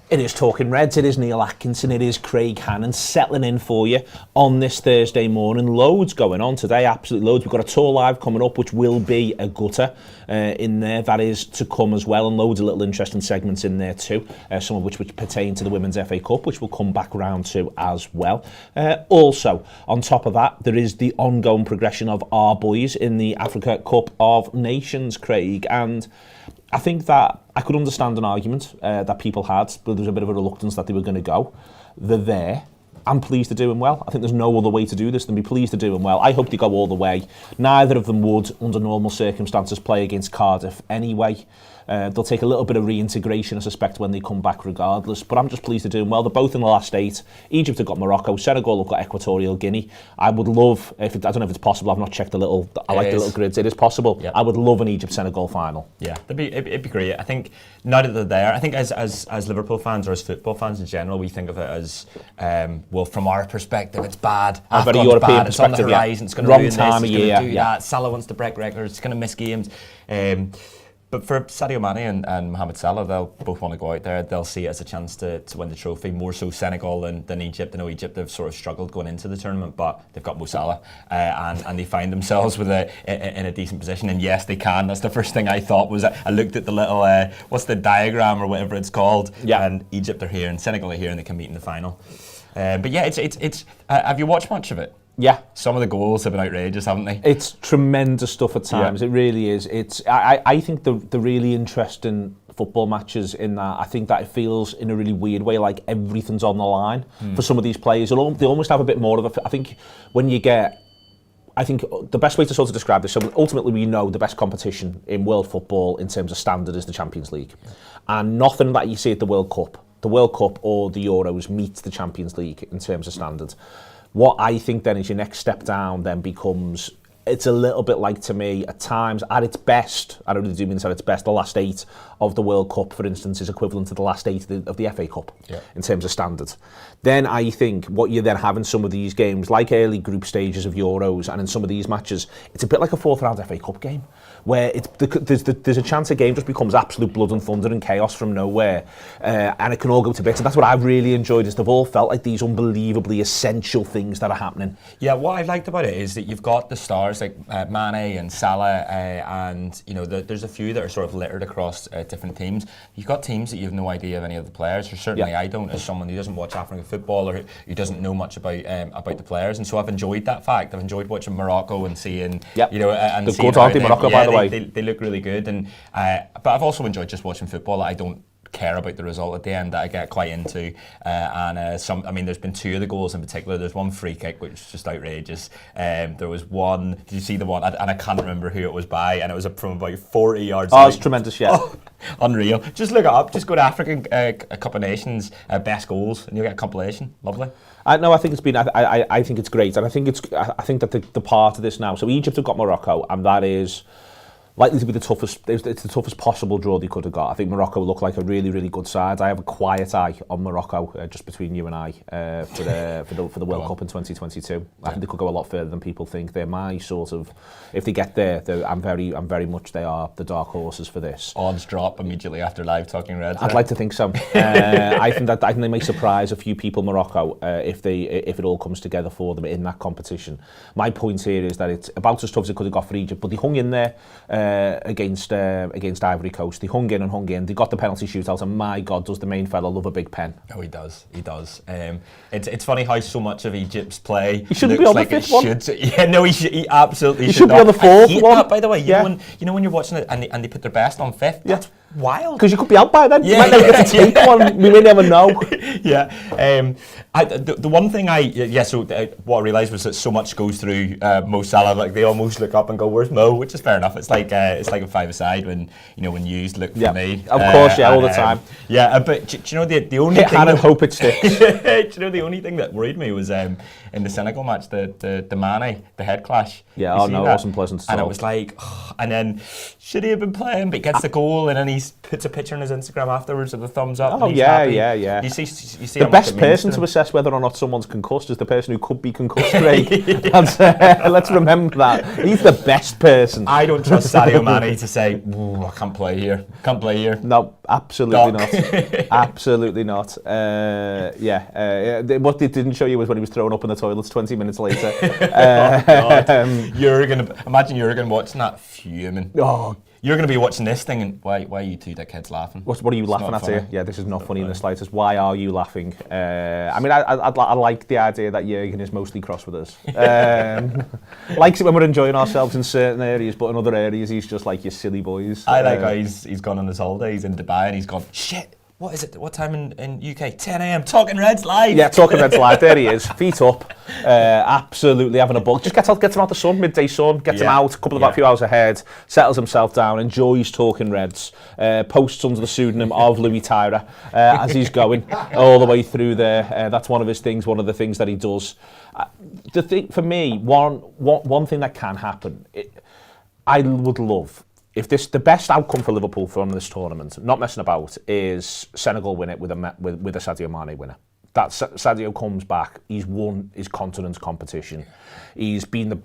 It is Talking Reds, it is Neil Atkinson, it is Craig Hannan settling in for you on this Thursday morning. Loads going on today, absolutely loads. We've got a tour live coming up, which will be a gutter in there. That is to come as well, and loads of little interesting segments in there too, some of which pertain to the Women's FA Cup, which we'll come back round to as well. Also, on top of that, there is the ongoing progression of our boys in the Africa Cup of Nations, Craig, and I think that I could understand an argument that people had, but there was a bit of a reluctance that they were going to go. They're there. I'm pleased they're doing well. I think there's no other way to do this than be pleased they're doing well. I hope they go all the way. Neither of them would, under normal circumstances, play against Cardiff anyway. They'll take a little bit of reintegration, I suspect, when they come back regardless. But I'm just pleased they're doing well. They're both in the last 8. Egypt have got Morocco. Senegal have got Equatorial Guinea. I would love, I don't know if it's possible, I've not checked the little, I like the little grids. It is possible. Yep. I would love an Egypt-Senegal final. Yeah, it'd be great. I think now that they're there, I think as Liverpool fans or as football fans in general, we think of it as, well, from our perspective, it's bad. Very European perspective, it's on the horizon, it's going to ruin this, it's going to do that. Salah wants to break records, it's going to miss games. But for Sadio Mane and Mohamed Salah, they'll both want to go out there. They'll see it as a chance to win the trophy, more so Senegal than Egypt. I know Egypt have sort of struggled going into the tournament, but they've got Mo Salah, and they find themselves in a decent position. And yes, they can. That's the first thing I thought was I looked at the little, what's the diagram or whatever it's called, and Egypt are here and Senegal are here and they can meet in the final. But yeah, it's have you watched much of it? Yeah. Some of the goals have been outrageous, haven't they? It's tremendous stuff at times. Yeah. It really is. I think the really interesting football matches in that, I think that it feels in a really weird way like everything's on the line for some of these players. They almost have a bit more of a... I think when you get... I think the best way to sort of describe this, so ultimately we know the best competition in world football in terms of standard is the Champions League. And nothing that you see at the World Cup or the Euros meets the Champions League in terms of standard. What I think then is your next step down then becomes, it's a little bit like, to me, at times, at its best, I don't really do mean this at its best, the last 8 of the World Cup, for instance, is equivalent to the last 8 of the FA Cup in terms of standard. Then I think what you then have in some of these games, like early group stages of Euros, and in some of these matches, it's a bit like a 4th round FA Cup game, where there's a chance a game just becomes absolute blood and thunder and chaos from nowhere, and it can all go to bits. And that's what I've really enjoyed, is they've all felt like these unbelievably essential things that are happening. Yeah, what I liked about it is that you've got the stars like Mane and Salah, and you know there's a few that are sort of littered across different teams. You've got teams that you have no idea of any of the players, or certainly I don't, as someone who doesn't watch African football or who doesn't know much about the players. And so I've enjoyed that fact. I've enjoyed watching Morocco and seeing, you know, and seeing good, aren't they, Morocco, by the way? They look really good, and but I've also enjoyed just watching football. I don't care about the result at the end, that I get quite into, and I mean, there's been 2 of the goals in particular. There's one free kick which is just outrageous. There was one, did you see the one, and I can't remember who it was by, and it was from about 40 yards out. It's tremendous, yeah. Oh, unreal. Just look it up, just go to African Cup of Nations best goals and you'll get a compilation. Lovely. No, I think it's been. I think it's great, and I think that the part of this now. So Egypt have got Morocco, and that is likely to be the toughest. It's the toughest possible draw they could have got. I think Morocco look like a really, really good side. I have a quiet eye on Morocco, just between you and I, for the World Cup in 2022. I think they could go a lot further than people think. They're my sort of, if they get there, I'm very much, they are the dark horses for this. Odds drop immediately after live Talking Reds. I'd like to think so. I think they may surprise a few people, Morocco, if it all comes together for them in that competition. My point here is that it's about as tough as it could have got for Egypt, but they hung in there. Against Ivory Coast. They hung in. They got the penalty shootout, and my God, does the main fella love a big pen. Oh, he does. It's funny how so much of Egypt's play he shouldn't be on like the 5th one. Yeah, no, he absolutely should be on the 4th one. That, by the way, you know when you're watching it and they put their best on 5th. Yeah. That's wild. Because you could be out by then. You might never get to take one. We may never know. Yeah. The one thing what I realised was that so much goes through Mo Salah. Like they almost look up and go, "Where's Mo?" Which is fair enough. It's like a 5-a-side when used look for me. Of course, all the time. But do you know the only hit thing hand and hope it sticks. Do you know the only thing that worried me was in the Senegal match, the Mane, the head clash. Yeah, it wasn't pleasant at all. And it was like, and then should he have been playing? But he gets the goal, and then he puts a picture on his Instagram afterwards with a thumbs up. Oh, and he's yeah, happy. yeah. You see the best person to assess whether or not someone's concussed is the person who could be concussed, Craig. Let's remember that. He's the best person. I don't trust Sadio Mane to say, I can't play here. Can't play here. No, absolutely not. Absolutely not. What they didn't show you was when he was thrown up in the toilets 20 minutes later. Oh, God. Imagine Jurgen watching that fuming. Oh, you're going to be watching this thing and why are you two dickheads laughing? What are you laughing at here? Yeah, this is not funny in the slightest. Why are you laughing? I like the idea that Jurgen is mostly cross with us. Likes it when we're enjoying ourselves in certain areas, but in other areas he's just like, you silly boys. I like how he's gone on his holiday, he's in Dubai and he's gone, shit. What is it? What time in UK? 10 a.m. Talking Reds live. Yeah, Talking Reds live. There he is, feet up, absolutely having a bug. Just gets him out the sun, midday sun, gets him out, a few hours ahead, settles himself down, enjoys Talking Reds, posts under the pseudonym of Louis Tyra as he's going all the way through there. That's one of his things, one of the things that he does. The thing for me, one thing that can happen, I would love. If the best outcome for Liverpool from this tournament, not messing about, is Senegal win it with a Sadio Mane winner. That Sadio comes back, he's won his continent's competition, he's been the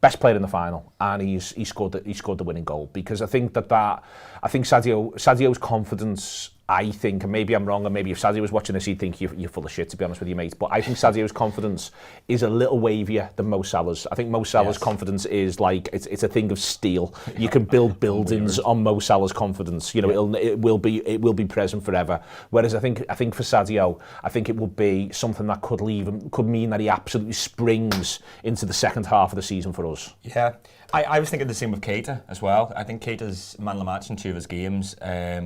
best player in the final, and he scored the winning goal. Because I think Sadio's confidence. I think, and maybe I'm wrong, and maybe if Sadio was watching this, he'd think you're full of shit, to be honest with you, mate. But I think Sadio's confidence is a little wavier than Mo Salah's. I think Mo Salah's confidence is like it's a thing of steel. You can build buildings on Mo Salah's confidence. You know, it will be present forever. Whereas I think for Sadio, I think it will be something that could mean that he absolutely springs into the second half of the season for us. Yeah. I was thinking the same with Keita as well. I think Keita's man of the match in 2 of his games.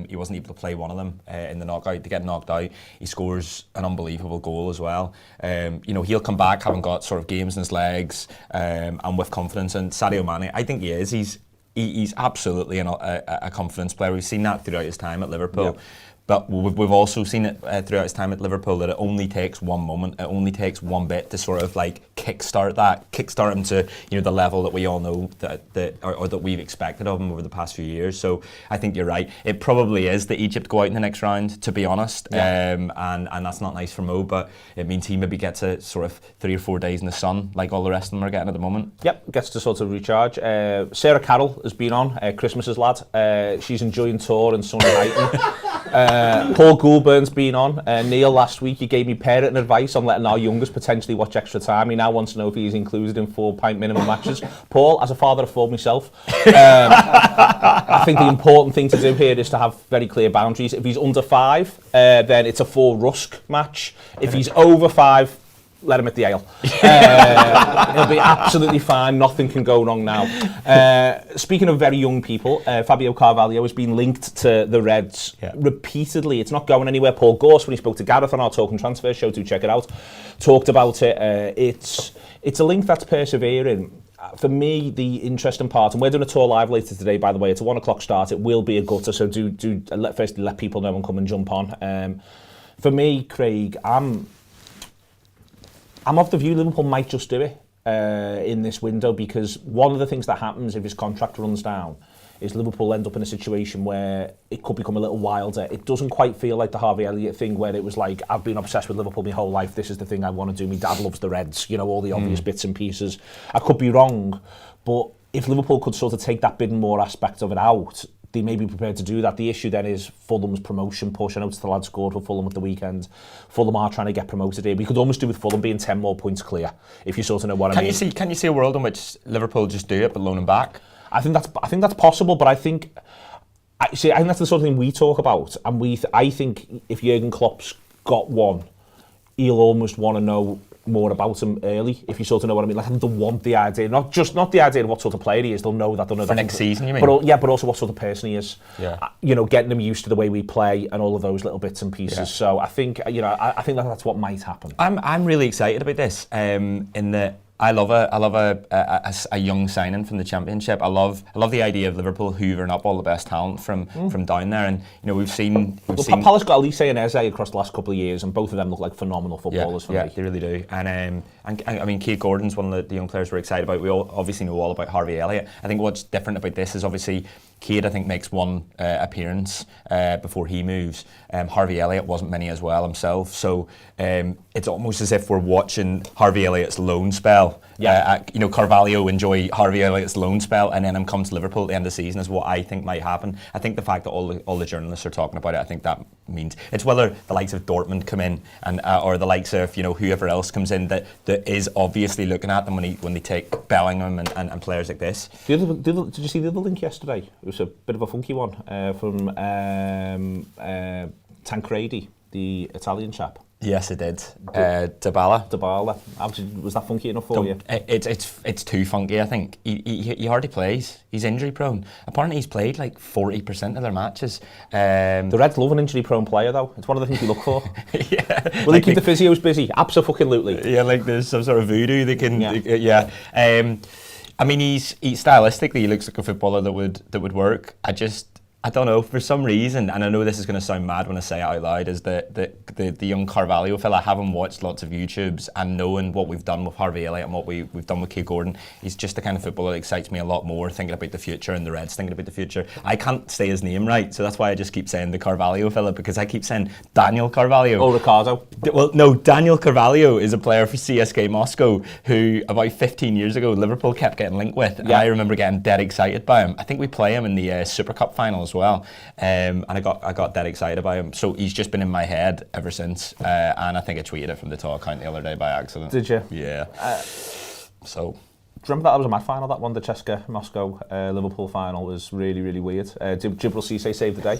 He wasn't able to play one of them in the knockout. To get knocked out, he scores an unbelievable goal as well. He'll come back having got sort of games in his legs and with confidence. And Sadio Mane, I think he is. He's absolutely a confidence player. We've seen that throughout his time at Liverpool. Yep. But we've also seen it throughout his time at Liverpool that it only takes one moment, it only takes one bit to sort of like kickstart him to the level that we all know that we've expected of him over the past few years. So I think you're right. It probably is that Egypt go out in the next round, to be honest, and that's not nice for Mo. But it means he maybe gets a sort of 3 or 4 days in the sun, like all the rest of them are getting at the moment. Yep, gets to sort of recharge. Sarah Carroll has been on Christmas's lad. She's enjoying tour and sunny Highton. Paul Goulburn's been on. Neil, last week, he gave me parenting advice on letting our youngest potentially watch extra time. He now wants to know if he's included in 4-pint minimum matches. Paul, as a father of 4 myself, I think the important thing to do here is to have very clear boundaries. If he's under 5, then it's a 4 rusk match. If he's over 5, let him at the ale. He'll be absolutely fine. Nothing can go wrong now. Speaking of very young people, Fabio Carvalho has been linked to the Reds repeatedly. It's not going anywhere. Paul Gorse, when he spoke to Gareth on our Talking Transfer show, do check it out, talked about it. It's a link that's persevering. For me, the interesting part, and we're doing a tour live later today, by the way. It's a 1 o'clock start. It will be a gutter, so do let people know and come and jump on. For me, Craig, I'm of the view Liverpool might just do it in this window, because one of the things that happens if his contract runs down is Liverpool end up in a situation where it could become a little wilder. It doesn't quite feel like the Harvey Elliott thing where it was like, I've been obsessed with Liverpool my whole life, this is the thing I want to do, my dad loves the Reds, all the obvious bits and pieces. I could be wrong, but if Liverpool could sort of take that bit and more aspect of it out, they may be prepared to do that. The issue then is Fulham's promotion push. I noticed the lad scored for Fulham at the weekend. Fulham are trying to get promoted here. We could almost do with Fulham being 10 more points clear, if you sort of know what I mean. Can you see a world in which Liverpool just do it but loan him back? I think that's possible, but I think that's the sort of thing we talk about. And I think if Jurgen Klopp's got one, he'll almost want to know more about him early, if you sort of know what I mean. Like, they'll want the idea, not the idea of what sort of player he is, they'll know that. They'll know for next season, you mean? But also what sort of person he is. Yeah. Getting him used to the way we play and all of those little bits and pieces. Yeah. So I think, I think that's what might happen. I'm really excited about this. In that I love a young signing from the Championship. I love the idea of Liverpool hoovering up all the best talent from down there, and we've seen. Palace got Elise and Eze across the last couple of years, and both of them look like phenomenal footballers for me. Yeah, they really do. And I mean, Keith Gordon's one of the young players we're excited about. We all obviously know all about Harvey Elliott. I think what's different about this is obviously Cade, I think, makes one appearance before he moves. Harvey Elliott wasn't many as well himself. So it's almost as if we're watching Harvey Elliott's loan spell. Carvalho enjoy Harvey Elliott's loan spell, and then him comes to Liverpool at the end of the season is what I think might happen. I think the fact that all the journalists are talking about it, I think that means it's whether the likes of Dortmund come in and or the likes of whoever else comes in that is obviously looking at them when they take Bellingham and players like this. Did you see the other link yesterday? It was a bit of a funky one from Tancredi, the Italian chap. Yes, it did. Dybala. Was that funky enough for you? It's too funky, I think. He hardly plays. He's injury prone. Apparently he's played like 40% of their matches. The Reds love an injury prone player though. It's one of the things you look for. Will they keep the physios busy? Absolutely. Yeah, like there's some sort of voodoo they can. I mean, he's stylistically he looks like a footballer that would work. I don't know, for some reason, and I know this is going to sound mad when I say it out loud, is that the young Carvalho fella, having watched lots of YouTubes and knowing what we've done with Harvey Elliott and what we've done with Cade Gordon, he's just the kind of footballer that excites me a lot more, thinking about the future and the Reds thinking about the future. I can't say his name right, so that's why I just keep saying the Carvalho fella, because I keep saying Daniel Carvalho. Oh, Ricardo. Well, no, Daniel Carvalho is a player for CSKA Moscow who about 15 years ago Liverpool kept getting linked with, and I remember getting dead excited by him. I think we play him in the Super Cup final as well, and I got that excited by him. So he's just been in my head ever since, and I think I tweeted it from the talk account the other day by accident. Did you? Yeah. So. Do you remember that was a mad final, that one, the CSKA Moscow Liverpool final was really, really weird. Did Jibril Cisse save the day?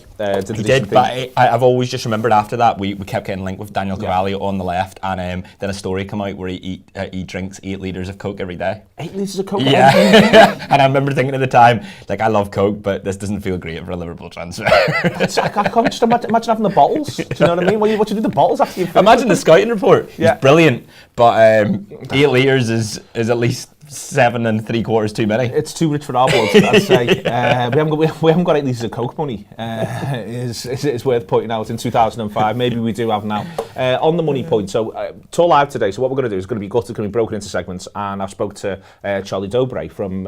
He did, but I've always just remembered after that we kept getting linked with Daniel Carvalho on the left, and then a story came out where he drinks 8 litres of Coke every day. 8 litres of Coke? Yeah. And I remember thinking at the time, like, I love Coke, but this doesn't feel great for a Liverpool transfer. I can't just imagine having the bottles. Do you know what I mean? What do you do with the bottles after you finish? Imagine the scouting report. It's brilliant, but 8 litres is at least 7 3/4 too many. It's too rich for our blood, I'd say. We haven't got 8 litres of Coke money. It's worth pointing out in 2005. Maybe we do have now. On the money point, so it's all live today. So what we're going to do is going to be gutted, going to be broken into segments. And I've spoke to Charlie Dobre from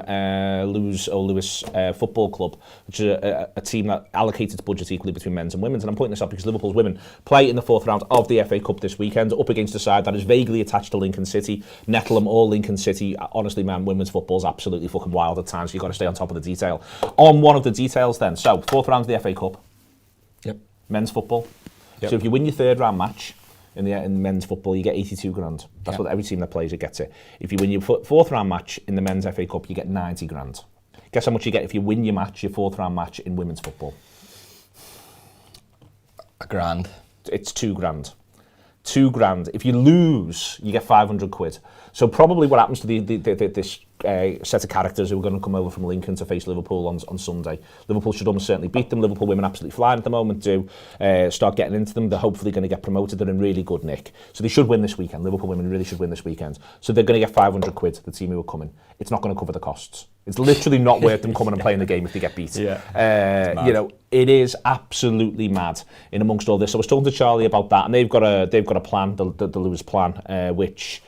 Lewis Football Club, which is a team that allocates its budget equally between men's and women's. And I'm pointing this out because Liverpool's women play in the 4th round of the FA Cup this weekend, up against a side that is vaguely attached to Lincoln City. Nettleham or Lincoln City. Honestly, man, women's football's absolutely fucking wild at times, so you've got to stay on top of the detail. On one of the details then, so 4th round of the FA Cup. Yep. Men's football. Yep. So if you win your 3rd round match in men's football, you get 82 grand. That's what every team that plays it gets it. If you win your 4th round match in the men's FA Cup, you get 90 grand. Guess how much you get if you win your 4th round match in women's football? £1,000. It's 2 grand. 2 grand. If you lose, you get 500 quid. So probably what happens to this set of characters who are going to come over from Lincoln to face Liverpool on Sunday. Liverpool should almost certainly beat them. Liverpool women absolutely flying at the moment. Do start getting into them. They're hopefully going to get promoted. They're in really good nick. So they should win this weekend. Liverpool women really should win this weekend. So they're going to get 500 quid, the team who are coming. It's not going to cover the costs. It's literally not worth them coming and playing the game if they get beat. It is absolutely mad in amongst all this. So I was talking to Charlie about that, and they've got a plan, the Lewis plan, which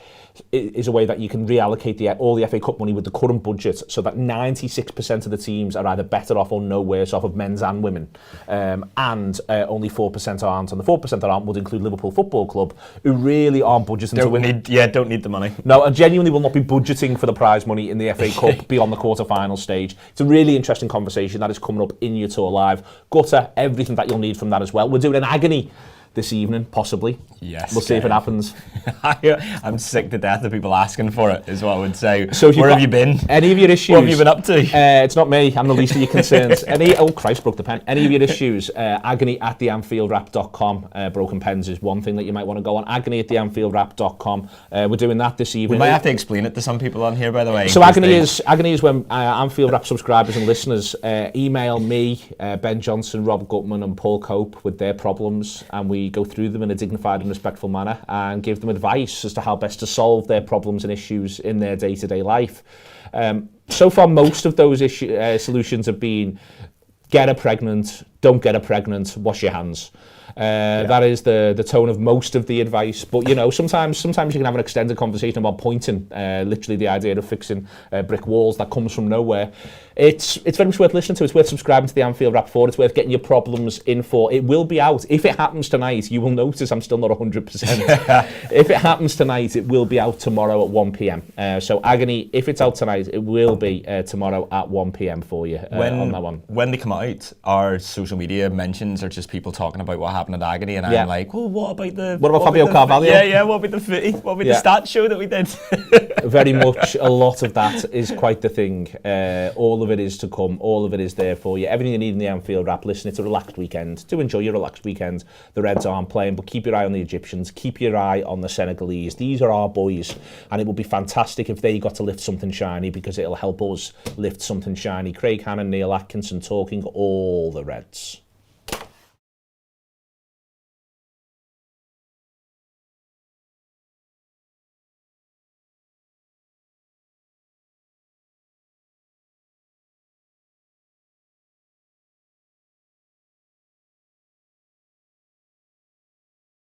is a way that you can reallocate all the FA Cup money with the current budget, so that 96% of the teams are either better off or no worse off of men's and women, and only 4% aren't. And the 4% that aren't would include Liverpool Football Club, who really aren't budgeting to win. Don't need the money. No, and genuinely will not be budgeting for the prize money in the FA Cup beyond the quarter-final stage. It's a really interesting conversation that is coming up in your tour live. Gutter, everything that you'll need from that as well. We're doing an agony this evening, possibly. Yes. We'll see if it happens. I'm sick to death of people asking for it, is what I would say. So where have you been? Any of your issues? What have you been up to? It's not me. I'm the least of your concerns. Oh, Christ, broke the pen. Any of your issues, agony@theanfieldwrap.com. Broken pens is one thing that you might want to go on. Agony@theanfieldwrap.com. We're doing that this evening. We might have to explain it to some people on here, by the way. So agony is when Anfield Wrap subscribers and listeners email me, Ben Johnson, Rob Gutman and Paul Cope with their problems, and we go through them in a dignified and respectful manner and give them advice as to how best to solve their problems and issues in their day-to-day life. So far, most of those solutions have been: get her pregnant, don't get her pregnant, wash your hands. That is the tone of most of the advice. But, you know, sometimes you can have an extended conversation about pointing, literally the idea of fixing brick walls that comes from nowhere. It's very much worth listening to. It's worth subscribing to the Anfield Wrap for. It's worth getting your problems in for. It will be out. If it happens tonight, you will notice I'm still not 100%. If it happens tonight, it will be out tomorrow at 1 p.m. So Agony, if it's out tonight, it will be tomorrow at 1 p.m. for you on that one. When they come out, our social media mentions are just people talking about what happened at Agony, and I'm like, well, what about Fabio Carvalho? Yeah, what about the footy? What about the stat show that we did? Very much, a lot of that is quite the thing. All of it is to come. All of it is there for you. Everything you need in the Anfield Wrap. Listen, it's a relaxed weekend. Do enjoy your relaxed weekend. The Reds aren't playing, but keep your eye on the Egyptians. Keep your eye on the Senegalese. These are our boys, and it would be fantastic if they got to lift something shiny, because it'll help us lift something shiny. Craig Hannan, Neil Atkinson talking all the Reds.